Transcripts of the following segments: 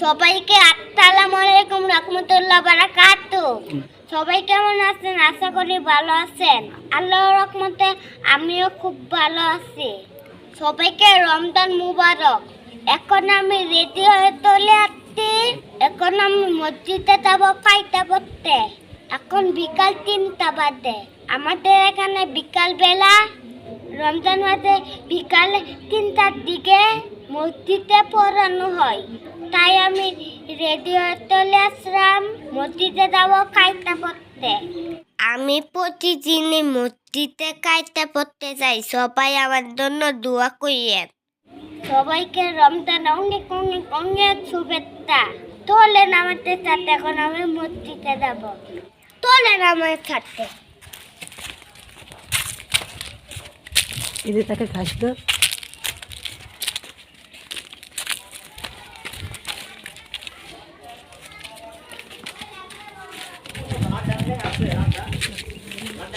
সবাইকে আসসালামু আলাইকুম রাহমাতুল্লাহ বারাকাতুহু। সবাই কেমন আছেন? আশা করি ভালো আছেন। আল্লাহর রহমতে আমিও খুব ভালো আছি। সবাইকে রমজান মুবারক। এখন আমি রেডি হয়ে চলে আসছি। এখন আমি মসজিদে যাব খাইতে পড়তে। এখন বিকাল 3টা বাজে। আমাদের এখানে বিকাল বেলা রমজান মাসে বিকাল 3টার দিকে মসজিদে পড়ানো হয়। তাই আমি রেডি হয়ে চলে আসলাম মসজিদে যাব খাইতে পড়তে। আমি প্রতিদিনই মসজিদে খাইতে পড়তে যাই। সবাই আমার জন্য দোয়া করিয়েন। সবাইকে রমজান অনেক অনেক অনেক শুভেচ্ছা। চলেন আমাদের সাথে, এখন আমি মসজিদে যাব। চলেন আমার সাথে। এদের তাকে খাস তো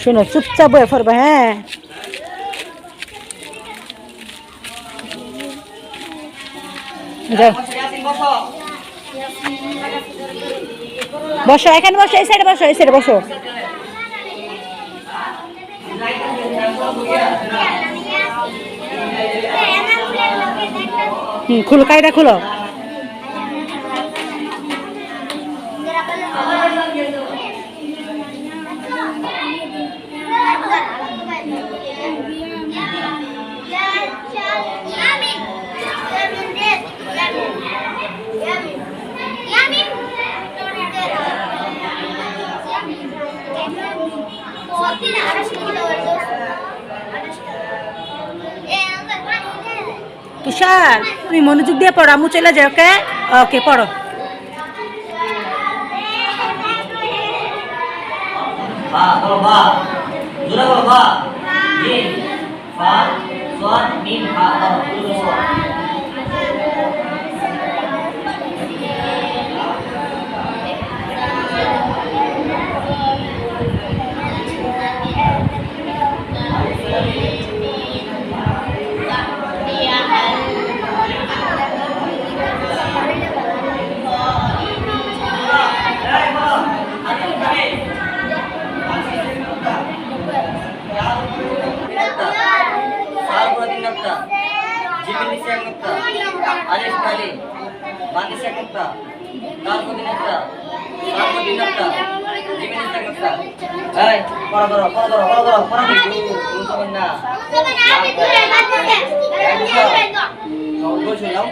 শোনো, চুপচাপ বয়ে পড়বে। হ্যাঁ, যাও বসো, এখানে বসো, এই সাইডে বসো, এই সাইডে বসো। খুলো, কাইটা খুলো। তুষার, তুমি মনোযোগ দিয়ে পড়ো, আমু চলে যাও। ওকে ওকে, পড়ো। বা বলো, বা জোরে বলো, বা জিম ফা সাদ মিম ফা বলো, জোরে বলো। Alif kali, manis ya kita, kalbu dinakta, jimin dinakta. Hey, para itu, untuk mana? Kau